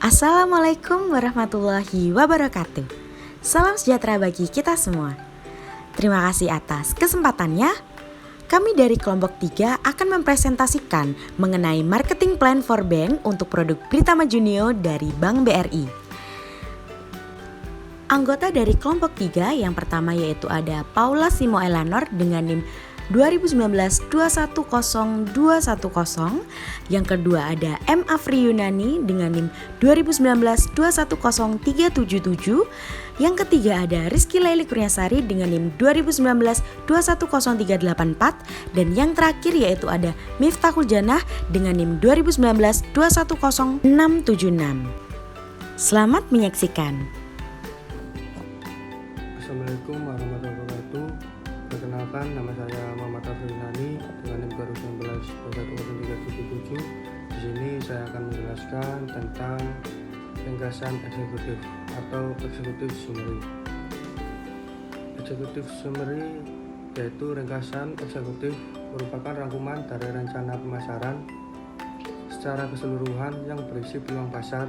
Assalamualaikum warahmatullahi wabarakatuh. Salam sejahtera bagi kita semua. Terima kasih atas kesempatannya. Kami dari kelompok 3 akan mempresentasikan mengenai marketing plan for bank untuk produk Pritama Junio dari Bank BRI. Anggota dari kelompok 3 yang pertama yaitu ada Paula Simo Elanor dengan NIM 2019-210210. Yang kedua ada M. Afri Yunani dengan NIM 2019-210377. Yang ketiga ada Rizky Laili Kurniasari dengan NIM 2019-210384. Dan yang terakhir yaitu ada Miftahul Janah dengan NIM 2019-210676. Selamat menyaksikan. Assalamualaikum warahmatullahi wabarakatuh. Perkenalkan, nama saya Muhammad Afri Yunani dengan NIM 2019-210377. Di sini saya akan menjelaskan tentang ringkasan eksekutif atau executive summary. Executive summary yaitu ringkasan eksekutif merupakan rangkuman dari rencana pemasaran secara keseluruhan yang berisi peluang pasar,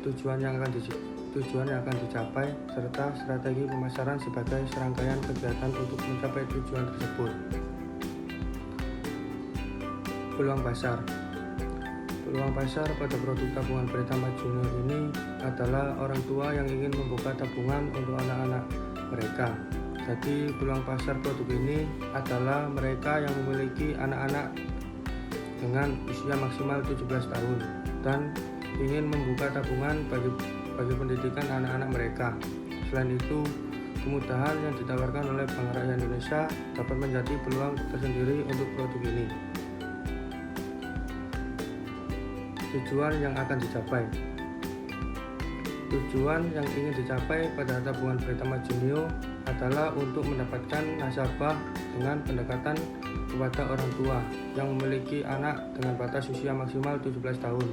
tujuan yang akan dicapai, serta strategi pemasaran sebagai serangkaian kegiatan untuk mencapai tujuan tersebut. Peluang pasar pada produk tabungan Pritama Junio ini adalah orang tua yang ingin membuka tabungan untuk anak-anak mereka. Jadi peluang pasar produk ini adalah mereka yang memiliki anak-anak dengan usia maksimal 17 tahun dan ingin membuka tabungan bagi pendidikan anak-anak mereka. Selain itu, kemudahan yang ditawarkan oleh Bank Rakyat Indonesia dapat menjadi peluang tersendiri untuk produk ini. Tujuan yang akan dicapai. Tujuan yang ingin dicapai pada tabungan Pritama Junio adalah untuk mendapatkan nasabah dengan pendekatan kepada orang tua yang memiliki anak dengan batas usia maksimal 17 tahun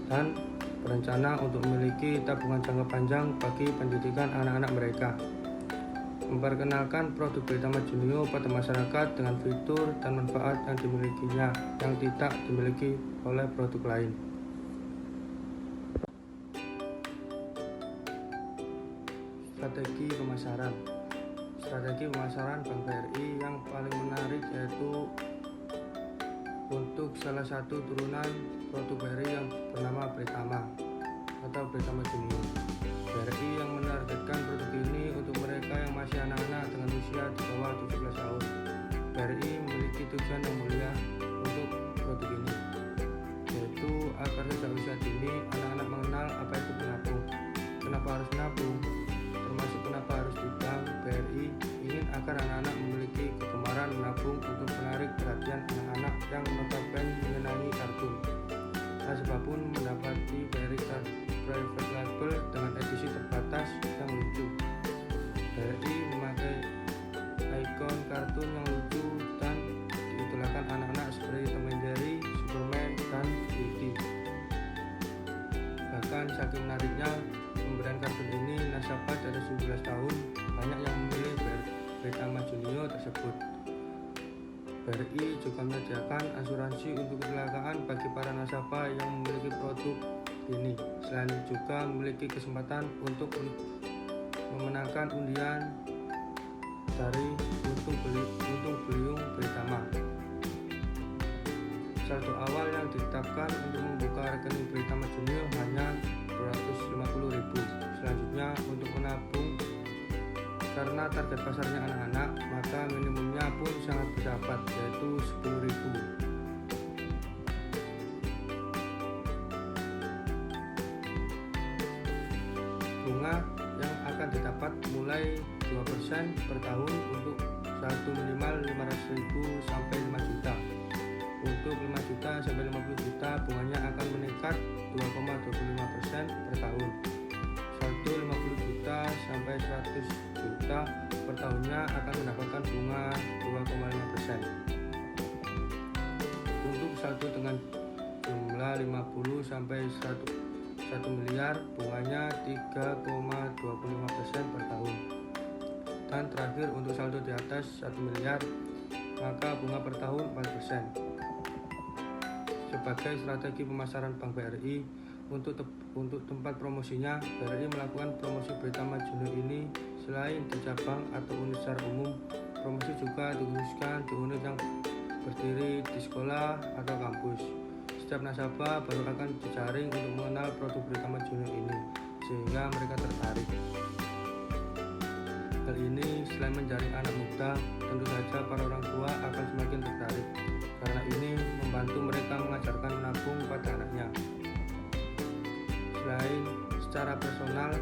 dan berencana untuk memiliki tabungan jangka panjang bagi pendidikan anak-anak mereka. Memperkenalkan produk Pritama Junio pada masyarakat dengan fitur dan manfaat yang dimilikinya yang tidak dimiliki oleh produk lain. Strategi pemasaran Bank BRI yang paling menarik yaitu untuk salah satu turunan produk BRI yang bernama Pritama atau Pritama Junio. BRI yang menargetkan produk ini untuk mereka yang masih anak-anak dengan usia di bawah 17 tahun. BRI memiliki tujuan yang mulia untuk produk ini, yaitu agar sejak usia dini anak-anak mengenal apa itu menabung, kenapa harus menabung, termasuk kenapa harus di bank. BRI ingin agar anak-anak memiliki kegemaran menabung untuk menarik perhatian anak-anak yang notabene mengenali kartun. Nasabah pun mendapati BRI private label dengan edisi terbatas yang lucu. BRI memakai ikon kartun yang lucu dan diidolakan anak-anak seperti Tom and Jerry, Superman, dan Didi. Bahkan saking menariknya pemberian kartun ini, nasabah dari 17 tahun banyak yang memilih Pritama Junio tersebut. BRI juga menyediakan asuransi untuk kecelakaan bagi para nasabah yang memiliki produk ini. Selain juga memiliki kesempatan untuk memenangkan undian dari untung beliung Pritama. Saldo awal yang ditetapkan untuk membuka rekening Pritama Junio hanya 250.000. Selanjutnya untuk menabung, karena target pasarnya anak-anak, maka minimumnya pun sangat bersahabat, yaitu 10.000. Bunga yang akan didapat mulai 2% per tahun untuk saldo minimal 500.000 sampai 5 juta. Untuk 5 juta sampai 50 juta bunganya akan meningkat 2,25% per tahun. Saldo 50 juta sampai 100 juta per tahunnya akan mendapatkan bunga 2,5%. Untuk saldo dengan jumlah 50 sampai 1 miliar bunganya 3,25% per tahun. Dan terakhir untuk saldo di atas 1 miliar maka bunga per tahun 4%. Sebagai strategi pemasaran Bank BRI Untuk tempat promosinya, BRI melakukan promosi Britama Junior ini selain di cabang atau unit secara umum, promosi juga dikhususkan di unit yang berdiri di sekolah atau kampus. Setiap nasabah baru akan dijaring untuk mengenal produk Britama Junior ini, sehingga mereka tertarik. Hal ini selain menjaring anak muda, tentu saja para orang tua akan semakin tertarik, karena ini membantu mereka mengajarkan menabung pada anaknya. Selain secara personal,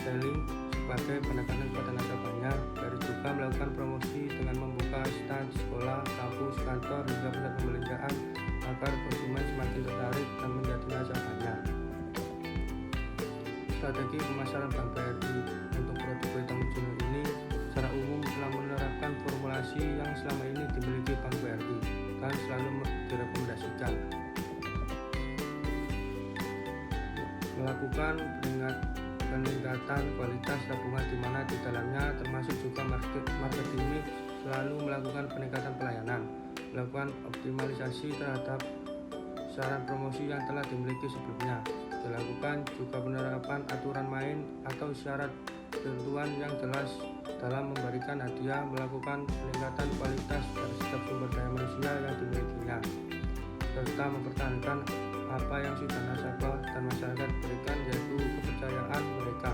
selling sebagai pendekatan kepada nasabahnya, BRI juga melakukan promosi dengan membuka stand di sekolah, kampus, kantor, hingga pusat perbelanjaan agar konsumen semakin tertarik dan menjadi nasabahnya. Strategi pemasaran Bank BRI untuk produk Britama Junior ini secara umum telah menerapkan formulasi yang selama ini dimiliki Bank BRI dan selalu direkomendasikan. Melakukan peningkatan kualitas tabungan di mana di dalamnya termasuk juga marketing mix, selalu melakukan peningkatan pelayanan, melakukan optimalisasi terhadap saran promosi yang telah dimiliki sebelumnya, dilakukan juga penerapan aturan main atau syarat ketentuan yang jelas dalam memberikan hadiah, melakukan peningkatan kualitas dari setiap sumber daya manusia yang dimilikinya, serta mempertahankan apa yang sudah nasabah dan masyarakat berikan, yaitu kepercayaan mereka.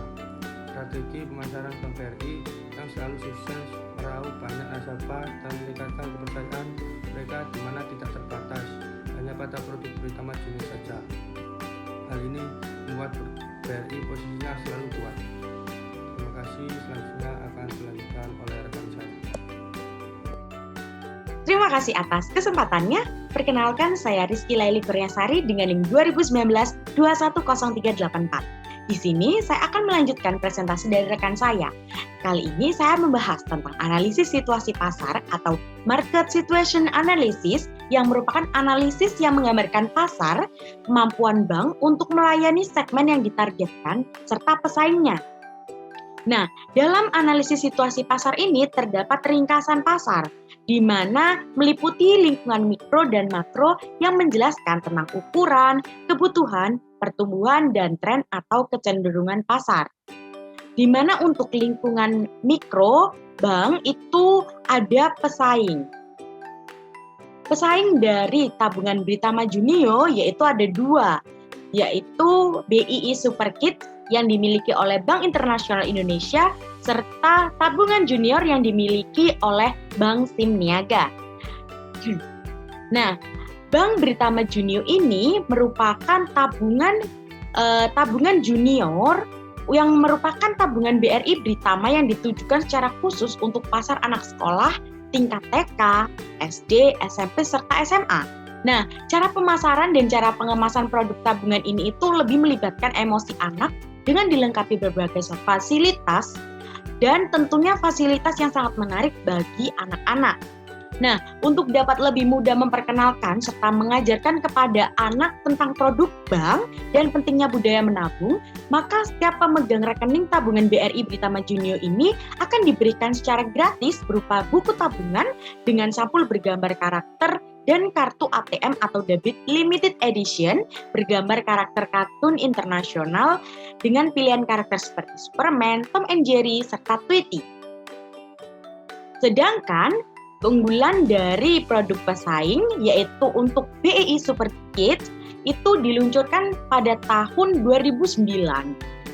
Strategi pemasaran Bank BRI yang selalu sukses meraup banyak nasabah dan meningkatkan kepercayaan mereka di mana tidak terbatas hanya pada produk Britama Junior saja. Hal ini membuat BRI posisinya selalu kuat. Terima kasih, selanjutnya akan dilanjutkan oleh rekan saya. Terima kasih atas kesempatannya. Perkenalkan, saya Rizky Laili Kurniasari dengan NIM 2019-210384. Di sini saya akan melanjutkan presentasi dari rekan saya. Kali ini saya membahas tentang analisis situasi pasar atau Market Situation Analysis, yang merupakan analisis yang menggambarkan pasar, kemampuan bank untuk melayani segmen yang ditargetkan, serta pesaingnya. Nah, dalam analisis situasi pasar ini terdapat ringkasan pasar, di mana meliputi lingkungan mikro dan makro yang menjelaskan tentang ukuran, kebutuhan, pertumbuhan, dan tren atau kecenderungan pasar. Di mana untuk lingkungan mikro, bank itu ada pesaing. Pesaing dari tabungan Britama Junior yaitu ada dua, yaitu BII Super Kids yang dimiliki oleh Bank Internasional Indonesia, serta tabungan junior yang dimiliki oleh Bank SIM Niaga. Nah, Bank Britama Junior ini merupakan tabungan junior yang merupakan tabungan BRI Britama yang ditujukan secara khusus untuk pasar anak sekolah tingkat TK, SD, SMP, serta SMA. Nah, cara pemasaran dan cara pengemasan produk tabungan ini itu lebih melibatkan emosi anak dengan dilengkapi berbagai fasilitas dan tentunya fasilitas yang sangat menarik bagi anak-anak. Nah, untuk dapat lebih mudah memperkenalkan serta mengajarkan kepada anak tentang produk bank dan pentingnya budaya menabung, maka setiap pemegang rekening tabungan BRI Britama Junior ini akan diberikan secara gratis berupa buku tabungan dengan sampul bergambar karakter dan kartu ATM atau debit limited edition bergambar karakter kartun internasional dengan pilihan karakter seperti Superman, Tom and Jerry, serta Tweety. Sedangkan keunggulan dari produk pesaing yaitu untuk BII Super Kids itu diluncurkan pada tahun 2009.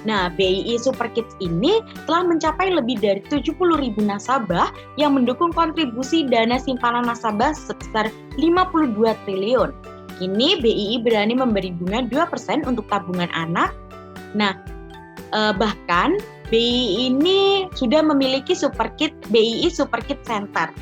Nah, BII Super Kids ini telah mencapai lebih dari 70.000 nasabah yang mendukung kontribusi dana simpanan nasabah sebesar 52 triliun. Kini BII berani memberi bunga 2% untuk tabungan anak. Nah, bahkan BII ini sudah memiliki BII Super Kids Center,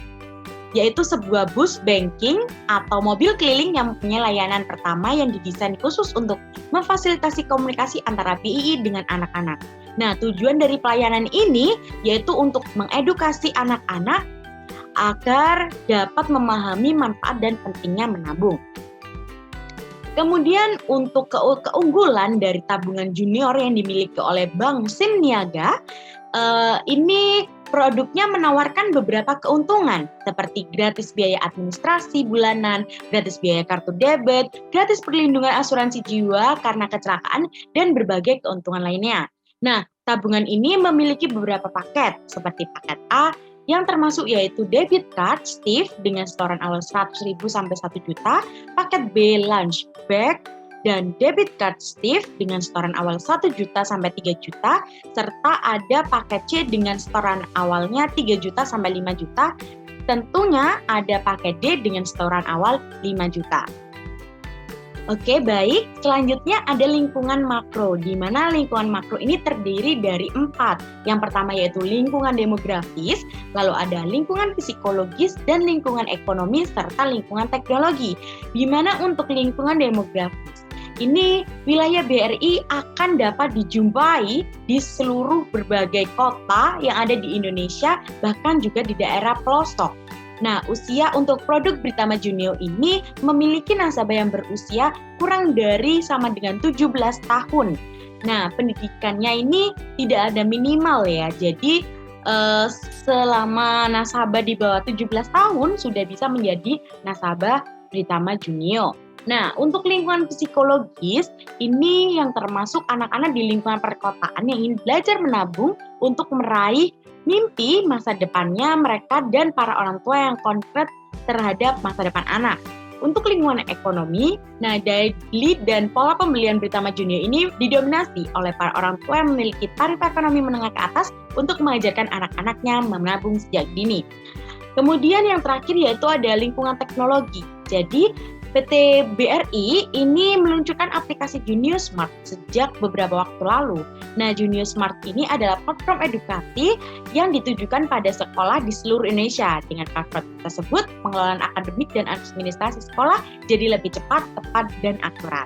yaitu sebuah bus banking atau mobil keliling yang mempunyai layanan pertama yang didesain khusus untuk memfasilitasi komunikasi antara BII dengan anak-anak. Nah, tujuan dari pelayanan ini yaitu untuk mengedukasi anak-anak agar dapat memahami manfaat dan pentingnya menabung. Kemudian untuk keunggulan dari tabungan junior yang dimiliki oleh Bank SIM Niaga, ini produknya menawarkan beberapa keuntungan seperti gratis biaya administrasi bulanan, gratis biaya kartu debit, gratis perlindungan asuransi jiwa karena kecelakaan, dan berbagai keuntungan lainnya. Nah, tabungan ini memiliki beberapa paket seperti paket A yang termasuk yaitu debit card Steve dengan setoran awal 100.000 sampai 1 juta, paket B lunch bag dan debit card Steve dengan setoran awal 1 juta sampai 3 juta, serta ada paket C dengan setoran awalnya 3 juta sampai 5 juta. Tentunya ada paket D dengan setoran awal 5 juta. Oke, baik. Selanjutnya ada lingkungan makro, di mana lingkungan makro ini terdiri dari 4. Yang pertama yaitu lingkungan demografis, lalu ada lingkungan psikologis dan lingkungan ekonomi, serta lingkungan teknologi. Di mana untuk lingkungan demografis, ini wilayah BRI akan dapat dijumpai di seluruh berbagai kota yang ada di Indonesia, bahkan juga di daerah pelosok. Nah, usia untuk produk Britama Junio ini memiliki nasabah yang berusia kurang dari sama dengan 17 tahun. Nah, pendidikannya ini tidak ada minimal ya, jadi selama nasabah di bawah 17 tahun sudah bisa menjadi nasabah Britama Junio. Nah, untuk lingkungan psikologis, ini yang termasuk anak-anak di lingkungan perkotaan yang ingin belajar menabung untuk meraih mimpi masa depannya mereka dan para orang tua yang konkret terhadap masa depan anak. Untuk lingkungan ekonomi, nah daya beli dan pola pembelian Britama Junio ini didominasi oleh para orang tua yang memiliki taraf ekonomi menengah ke atas untuk mengajarkan anak-anaknya menabung sejak dini. Kemudian yang terakhir yaitu ada lingkungan teknologi. Jadi PT BRI ini meluncurkan aplikasi Junio Smart sejak beberapa waktu lalu. Nah, Junio Smart ini adalah platform edukasi yang ditujukan pada sekolah di seluruh Indonesia. Dengan platform tersebut, pengelolaan akademik dan administrasi sekolah jadi lebih cepat, tepat, dan akurat.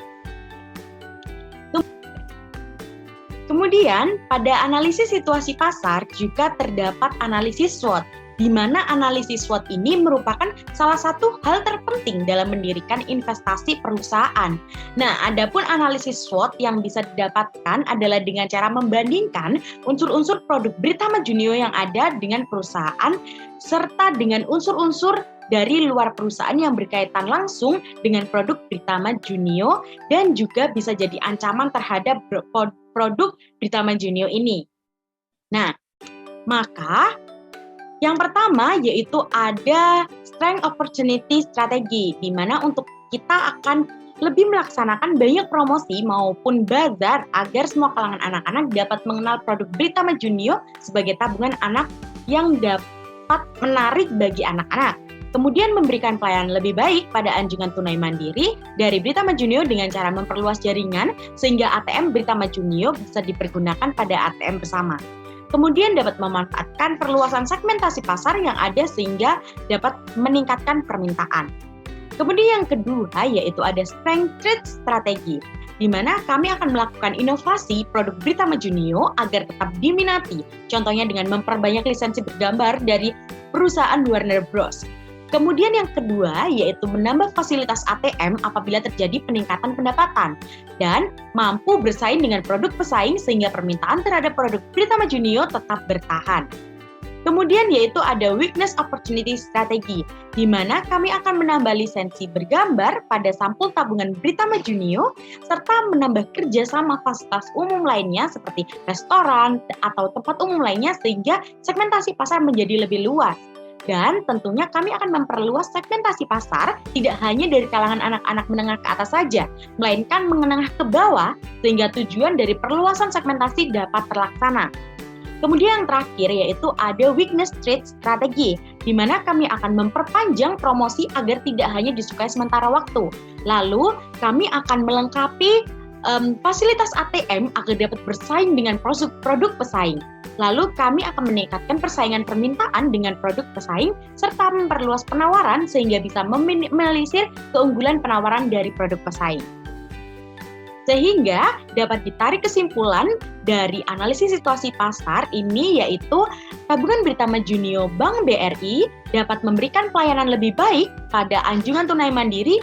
Kemudian, pada analisis situasi pasar juga terdapat analisis SWOT, di mana analisis SWOT ini merupakan salah satu hal terpenting dalam mendirikan investasi perusahaan. Nah, adapun analisis SWOT yang bisa didapatkan adalah dengan cara membandingkan unsur-unsur produk Britama Junio yang ada dengan perusahaan, serta dengan unsur-unsur dari luar perusahaan yang berkaitan langsung dengan produk Britama Junio dan juga bisa jadi ancaman terhadap produk Britama Junio ini. Nah, maka yang pertama yaitu ada strength opportunity strategi, di mana untuk kita akan lebih melaksanakan banyak promosi maupun bazar agar semua kalangan anak-anak dapat mengenal produk Britama Junio sebagai tabungan anak yang dapat menarik bagi anak-anak. Kemudian memberikan pelayanan lebih baik pada anjungan tunai mandiri dari Britama Junio dengan cara memperluas jaringan sehingga ATM Britama Junio bisa dipergunakan pada ATM bersama. Kemudian dapat memanfaatkan perluasan segmentasi pasar yang ada sehingga dapat meningkatkan permintaan. Kemudian yang kedua yaitu ada strength trade strategi, di mana kami akan melakukan inovasi produk Britama Junio agar tetap diminati, contohnya dengan memperbanyak lisensi bergambar dari perusahaan Warner Bros. Kemudian yang kedua yaitu menambah fasilitas ATM apabila terjadi peningkatan pendapatan dan mampu bersaing dengan produk pesaing sehingga permintaan terhadap produk Britama Junio tetap bertahan. Kemudian yaitu ada weakness opportunity strategi, di mana kami akan menambah lisensi bergambar pada sampul tabungan Britama Junio serta menambah kerjasama fasilitas umum lainnya seperti restoran atau tempat umum lainnya sehingga segmentasi pasar menjadi lebih luas. Dan tentunya kami akan memperluas segmentasi pasar tidak hanya dari kalangan anak-anak menengah ke atas saja, melainkan menengah ke bawah sehingga tujuan dari perluasan segmentasi dapat terlaksana. Kemudian yang terakhir yaitu ada weakness trade strategi, di mana kami akan memperpanjang promosi agar tidak hanya disukai sementara waktu. Lalu kami akan melengkapi fasilitas ATM agar dapat bersaing dengan produk pesaing. Lalu kami akan meningkatkan persaingan permintaan dengan produk pesaing serta memperluas penawaran sehingga bisa meminimalisir keunggulan penawaran dari produk pesaing. Sehingga dapat ditarik kesimpulan dari analisis situasi pasar ini, yaitu tabungan Britama Junio Bank BRI dapat memberikan pelayanan lebih baik pada anjungan tunai mandiri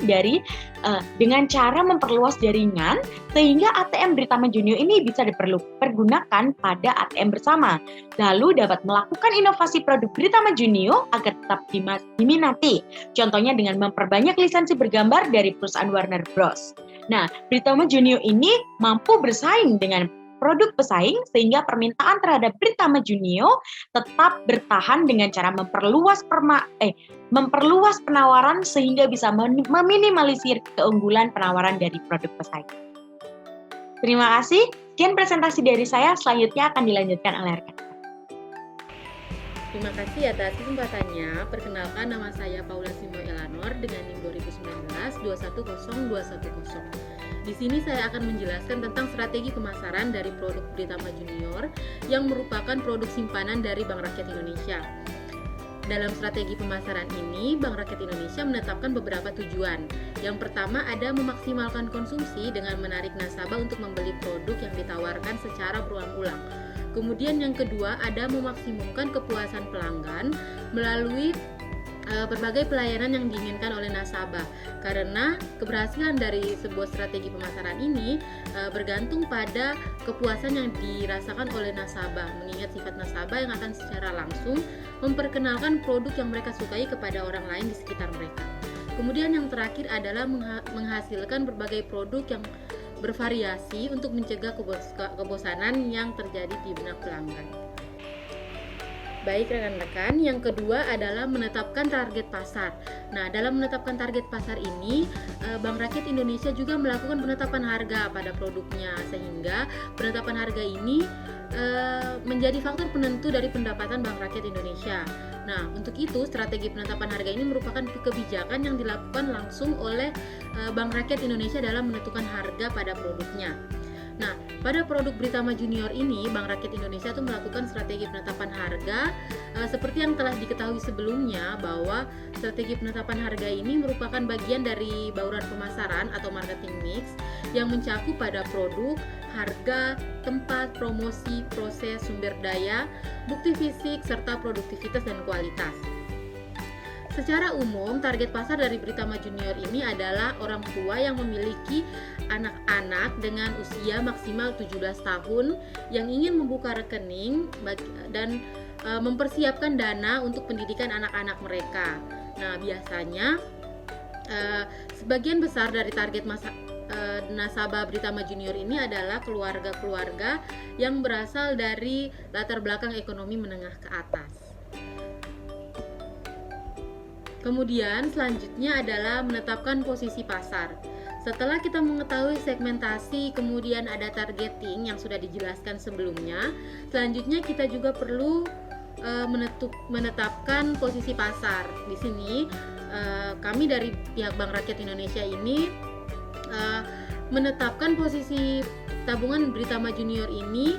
dengan cara memperluas jaringan, sehingga ATM Britama Junio ini bisa dipergunakan pada ATM bersama. Lalu dapat melakukan inovasi produk Britama Junio agar tetap diminati. Contohnya dengan memperbanyak lisensi bergambar dari perusahaan Warner Bros. Nah, Britama Junio ini mampu bersaing dengan produk pesaing, sehingga permintaan terhadap Britama Junio tetap bertahan dengan cara memperluas penawaran sehingga bisa meminimalisir keunggulan penawaran dari produk pesaing. Terima kasih. Sekian presentasi dari saya. Selanjutnya akan dilanjutkan oleh rekan. Terima kasih atas kesempatannya. Perkenalkan, nama saya Paula Simo Elanor dengan NIM 2019-210210. Di sini saya akan menjelaskan tentang strategi pemasaran dari produk Britama Junior yang merupakan produk simpanan dari Bank Rakyat Indonesia. Dalam strategi pemasaran ini, Bank Rakyat Indonesia menetapkan beberapa tujuan. Yang pertama ada memaksimalkan konsumsi dengan menarik nasabah untuk membeli produk yang ditawarkan secara berulang-ulang. Kemudian yang kedua ada memaksimumkan kepuasan pelanggan melalui berbagai pelayanan yang diinginkan oleh nasabah, karena keberhasilan dari sebuah strategi pemasaran ini bergantung pada kepuasan yang dirasakan oleh nasabah, mengingat sifat nasabah yang akan secara langsung memperkenalkan produk yang mereka sukai kepada orang lain di sekitar mereka. Kemudian yang terakhir adalah menghasilkan berbagai produk yang bervariasi untuk mencegah kebosanan yang terjadi di benak pelanggan. Baik rekan-rekan, yang kedua adalah menetapkan target pasar. Nah, dalam menetapkan target pasar ini, Bank Rakyat Indonesia juga melakukan penetapan harga pada produknya, sehingga penetapan harga ini menjadi faktor penentu dari pendapatan Bank Rakyat Indonesia. Nah, untuk itu strategi penetapan harga ini merupakan kebijakan yang dilakukan langsung oleh Bank Rakyat Indonesia dalam menentukan harga pada produknya. Nah, pada produk Britama Junior ini, Bank Rakyat Indonesia itu melakukan strategi penetapan harga seperti yang telah diketahui sebelumnya, bahwa strategi penetapan harga ini merupakan bagian dari bauran pemasaran atau marketing mix yang mencakup pada produk, harga, tempat, promosi, proses, sumber daya, bukti fisik, serta produktivitas dan kualitas. Secara umum, target pasar dari Britama Junior ini adalah orang tua yang memiliki anak-anak dengan usia maksimal 17 tahun yang ingin membuka rekening dan mempersiapkan dana untuk pendidikan anak-anak mereka. Nah, biasanya sebagian besar dari target nasabah Britama Junior ini adalah keluarga-keluarga yang berasal dari latar belakang ekonomi menengah ke atas. Kemudian selanjutnya adalah menetapkan posisi pasar. Setelah kita mengetahui segmentasi, kemudian ada targeting yang sudah dijelaskan sebelumnya, selanjutnya kita juga perlu menetapkan posisi pasar. Di sini kami dari pihak Bank Rakyat Indonesia ini menetapkan posisi tabungan Britama Junior ini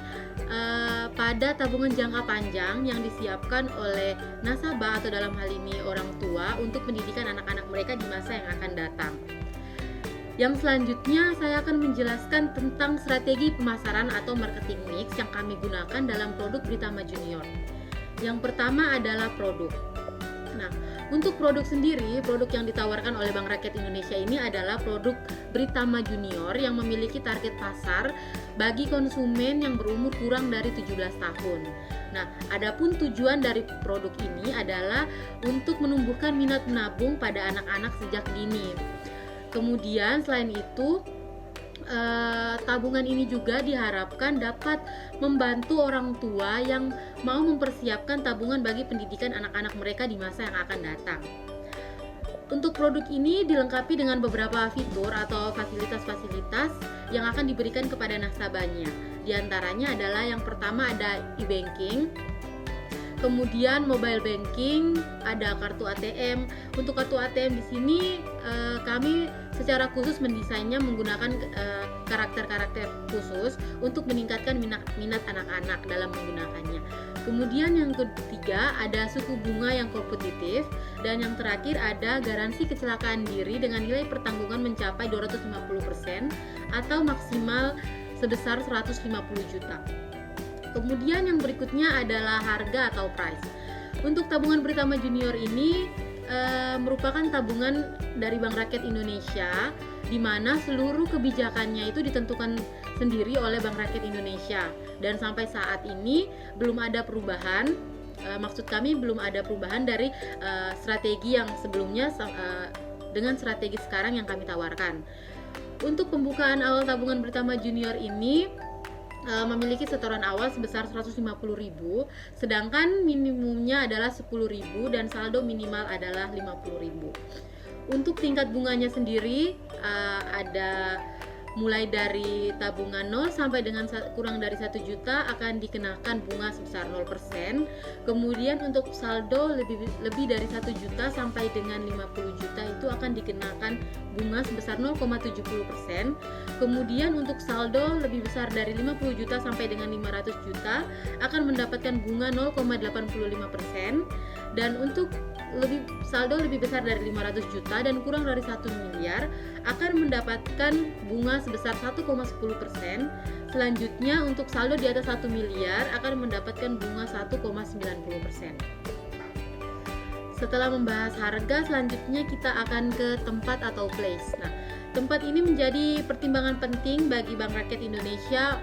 pada tabungan jangka panjang yang disiapkan oleh nasabah atau dalam hal ini orang tua untuk pendidikan anak-anak mereka di masa yang akan datang. Yang selanjutnya saya akan menjelaskan tentang strategi pemasaran atau marketing mix yang kami gunakan dalam produk Britama Junior. Yang pertama adalah produk. Nah, untuk produk sendiri, produk yang ditawarkan oleh Bank Rakyat Indonesia ini adalah produk Britama Junior yang memiliki target pasar bagi konsumen yang berumur kurang dari 17 tahun. Nah, adapun tujuan dari produk ini adalah untuk menumbuhkan minat menabung pada anak-anak sejak dini. Kemudian selain itu, tabungan ini juga diharapkan dapat membantu orang tua yang mau mempersiapkan tabungan bagi pendidikan anak-anak mereka di masa yang akan datang. Untuk produk ini dilengkapi dengan beberapa fitur atau fasilitas-fasilitas yang akan diberikan kepada nasabahnya. Di antaranya adalah yang pertama ada e-banking, kemudian mobile banking, ada kartu ATM. Untuk kartu ATM di sini kami secara khusus mendesainnya menggunakan karakter-karakter khusus untuk meningkatkan minat anak-anak dalam menggunakannya. Kemudian yang ketiga ada suku bunga yang kompetitif, dan yang terakhir ada garansi kecelakaan diri dengan nilai pertanggungan mencapai 250% atau maksimal sebesar 150 juta. Kemudian yang berikutnya adalah harga atau price. Untuk tabungan Pritama Junior ini merupakan tabungan dari Bank Rakyat Indonesia, di mana seluruh kebijakannya itu ditentukan sendiri oleh Bank Rakyat Indonesia, dan sampai saat ini belum ada perubahan. Maksud kami belum ada perubahan dari strategi yang sebelumnya dengan strategi sekarang yang kami tawarkan. Untuk pembukaan awal tabungan Pritama Junior ini memiliki setoran awal sebesar 150.000, sedangkan minimumnya adalah 10.000 dan saldo minimal adalah 50.000. Untuk tingkat bunganya sendiri ada mulai dari tabungan 0 sampai dengan kurang dari 1 juta akan dikenakan bunga sebesar 0%. Kemudian untuk saldo lebih dari 1 juta sampai dengan 50 juta itu akan dikenakan bunga sebesar 0,70%. Kemudian untuk saldo lebih besar dari 50 juta sampai dengan 500 juta akan mendapatkan bunga 0,85%. Dan untuk saldo lebih besar dari 500 juta dan kurang dari 1 miliar akan mendapatkan bunga sebesar 1,10%. Selanjutnya untuk saldo di atas 1 miliar akan mendapatkan bunga 1,90%. Setelah membahas harga, selanjutnya kita akan ke tempat atau place. Nah, tempat ini menjadi pertimbangan penting bagi Bank Rakyat Indonesia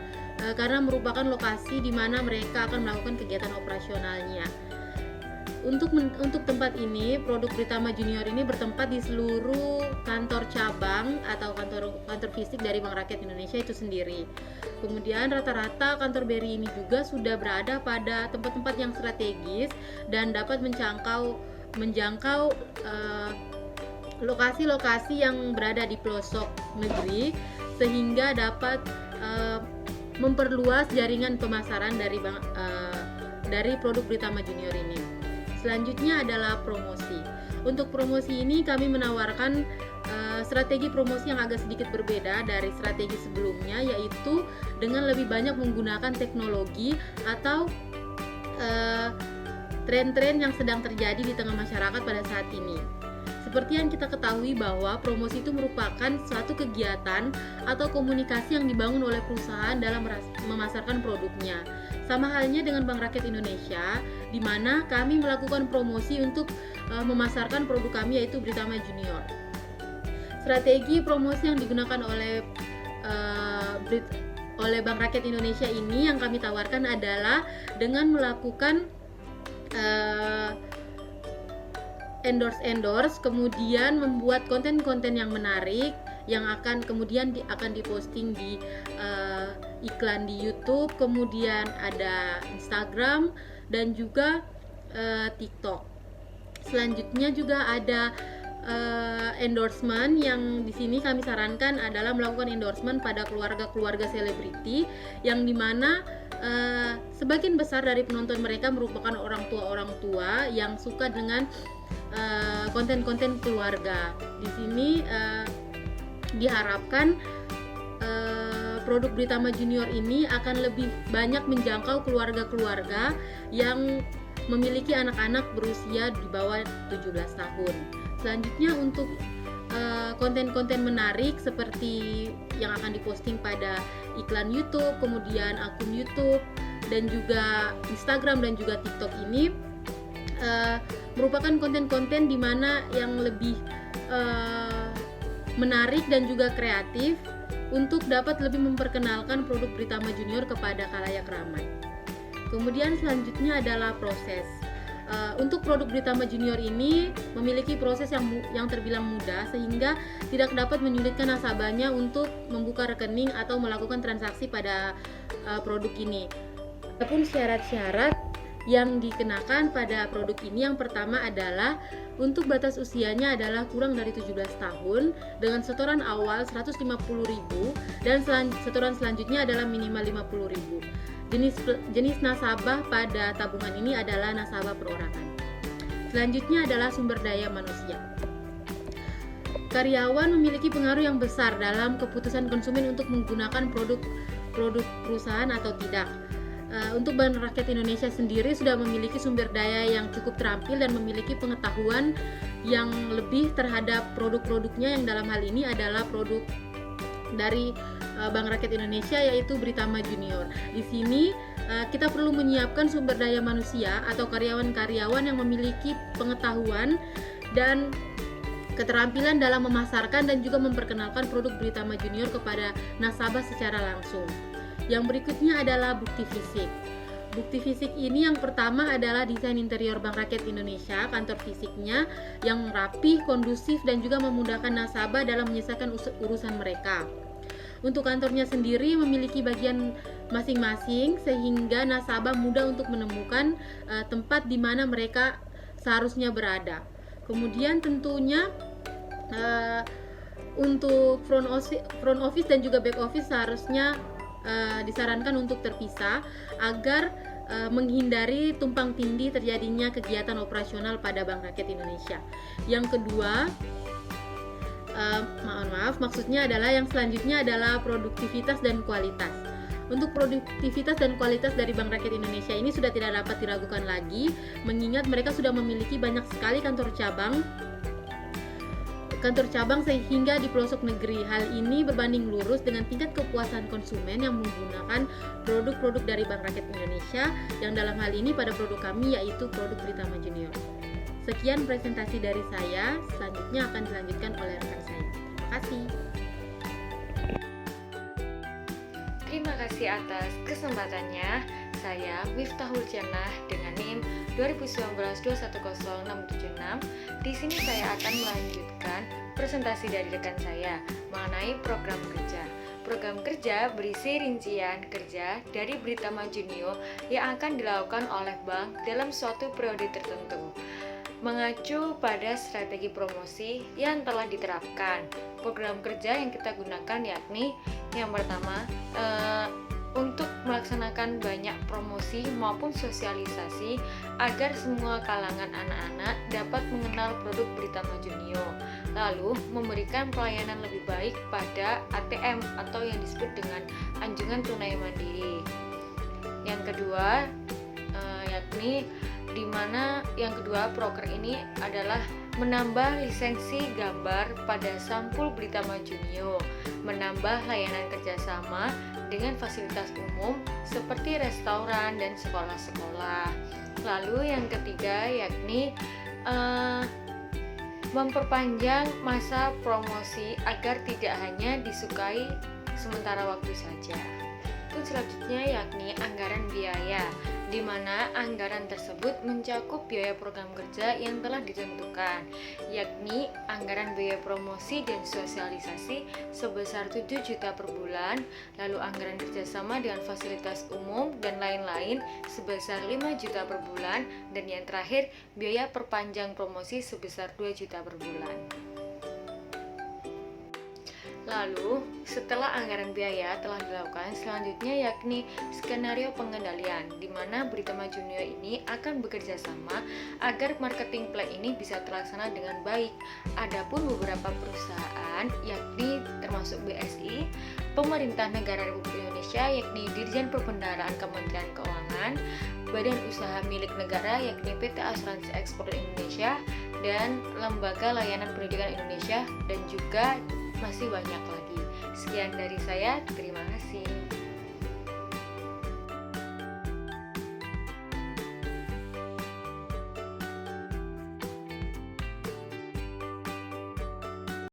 karena merupakan lokasi di mana mereka akan melakukan kegiatan operasionalnya. Untuk tempat ini, produk Pritama Junior ini bertempat di seluruh kantor cabang atau kantor fisik dari Bank Rakyat Indonesia itu sendiri. Kemudian rata-rata kantor BRI ini juga sudah berada pada tempat-tempat yang strategis dan dapat menjangkau lokasi-lokasi yang berada di pelosok negeri, sehingga dapat memperluas jaringan pemasaran dari produk Pritama Junior ini. Selanjutnya adalah promosi. Untuk promosi ini kami menawarkan strategi promosi yang agak sedikit berbeda dari strategi sebelumnya, yaitu dengan lebih banyak menggunakan teknologi atau tren-tren yang sedang terjadi di tengah masyarakat pada saat ini. Seperti yang kita ketahui bahwa promosi itu merupakan suatu kegiatan atau komunikasi yang dibangun oleh perusahaan dalam memasarkan produknya. Sama halnya dengan Bank Rakyat Indonesia, di mana kami melakukan promosi untuk memasarkan produk kami, yaitu Pritama Junior. Strategi promosi yang digunakan oleh Bank Rakyat Indonesia ini yang kami tawarkan adalah dengan melakukan endorse, kemudian membuat konten-konten yang menarik yang akan kemudian akan diposting di iklan di YouTube, kemudian ada Instagram dan juga TikTok. Selanjutnya juga ada endorsement yang di sini kami sarankan adalah melakukan endorsement pada keluarga-keluarga selebriti yang dimana sebagian besar dari penonton mereka merupakan orang tua yang suka dengan konten-konten keluarga. Di sini diharapkan produk Pritama Junior ini akan lebih banyak menjangkau keluarga-keluarga yang memiliki anak-anak berusia di bawah 17 tahun. Selanjutnya untuk konten-konten menarik seperti yang akan diposting pada iklan YouTube, kemudian akun YouTube dan juga Instagram dan juga TikTok ini merupakan konten-konten di mana yang lebih menarik dan juga kreatif untuk dapat lebih memperkenalkan produk Pritama Junior kepada khalayak ramai. Kemudian selanjutnya adalah proses. Untuk produk Pritama Junior ini memiliki proses yang terbilang mudah sehingga tidak dapat menyulitkan nasabahnya untuk membuka rekening atau melakukan transaksi pada produk ini. Adapun syarat-syarat yang dikenakan pada produk ini, yang pertama adalah untuk batas usianya adalah kurang dari 17 tahun dengan setoran awal 150.000 dan setoran selanjutnya adalah minimal 50.000. Jenis nasabah pada tabungan ini adalah nasabah perorangan. Selanjutnya adalah sumber daya manusia. Karyawan memiliki pengaruh yang besar dalam keputusan konsumen untuk menggunakan produk perusahaan atau tidak. Untuk Bank Rakyat Indonesia sendiri sudah memiliki sumber daya yang cukup terampil dan memiliki pengetahuan yang lebih terhadap produk-produknya, yang dalam hal ini adalah produk dari Bank Rakyat Indonesia, yaitu Britama Junior. Di sini kita perlu menyiapkan sumber daya manusia atau karyawan-karyawan yang memiliki pengetahuan dan keterampilan dalam memasarkan dan juga memperkenalkan produk Britama Junior kepada nasabah secara langsung. Yang berikutnya adalah bukti fisik. Bukti fisik ini yang pertama adalah desain interior Bank Rakyat Indonesia, kantor fisiknya yang rapih, kondusif, dan juga memudahkan nasabah dalam menyelesaikan urusan mereka. Untuk kantornya sendiri memiliki bagian masing-masing sehingga nasabah mudah untuk menemukan tempat di mana mereka seharusnya berada. Kemudian tentunya untuk front office dan juga back office seharusnya disarankan untuk terpisah agar menghindari tumpang tindih terjadinya kegiatan operasional pada Bank Rakyat Indonesia. Yang kedua, maksudnya adalah yang selanjutnya adalah produktivitas dan kualitas. Untuk produktivitas dan kualitas dari Bank Rakyat Indonesia ini sudah tidak dapat diragukan lagi, mengingat mereka sudah memiliki banyak sekali kantor cabang sehingga di pelosok negeri. Hal ini berbanding lurus dengan tingkat kepuasan konsumen yang menggunakan produk-produk dari Bank Rakyat Indonesia, yang dalam hal ini pada produk kami yaitu produk Britama Junior. Sekian presentasi dari saya, selanjutnya akan dilanjutkan oleh rekan saya. Terima kasih. Terima kasih atas kesempatannya. Saya Miftahul Jannah dengan NIM 2019210676. Di sini saya akan melanjutkan presentasi dari rekan saya mengenai program kerja. Program kerja berisi rincian kerja dari Britama Junior yang akan dilakukan oleh bank dalam suatu periode tertentu, mengacu pada strategi promosi yang telah diterapkan. Program kerja yang kita gunakan yakni yang pertama, untuk melaksanakan banyak promosi maupun sosialisasi agar semua kalangan anak-anak dapat mengenal produk Britama Junior, lalu memberikan pelayanan lebih baik pada ATM atau yang disebut dengan anjungan tunai mandiri. Yang kedua, yakni proker ini adalah menambah lisensi gambar pada sampul Britama Junior, menambah layanan kerjasama dengan fasilitas umum seperti restoran dan sekolah-sekolah. Lalu yang ketiga yakni memperpanjang masa promosi agar tidak hanya disukai sementara waktu saja. Terus selanjutnya yakni anggaran biaya, di mana anggaran tersebut mencakup biaya program kerja yang telah ditentukan, yakni anggaran biaya promosi dan sosialisasi sebesar 7 juta per bulan, lalu anggaran kerjasama dengan fasilitas umum dan lain-lain sebesar 5 juta per bulan, dan yang terakhir biaya perpanjang promosi sebesar 2 juta per bulan. Lalu, setelah anggaran biaya telah dilakukan, selanjutnya yakni skenario pengendalian, di mana Britama Junior ini akan bekerja sama agar marketing plan ini bisa terlaksana dengan baik. Adapun beberapa perusahaan, yakni termasuk BSI, Pemerintah Negara Republik Indonesia, yakni Dirjen Perbendaharaan Kementerian Keuangan, Badan Usaha Milik Negara, yakni PT Asuransi Ekspor Indonesia, dan Lembaga Layanan Pendidikan Indonesia, dan juga masih banyak lagi. Sekian dari saya, terima kasih.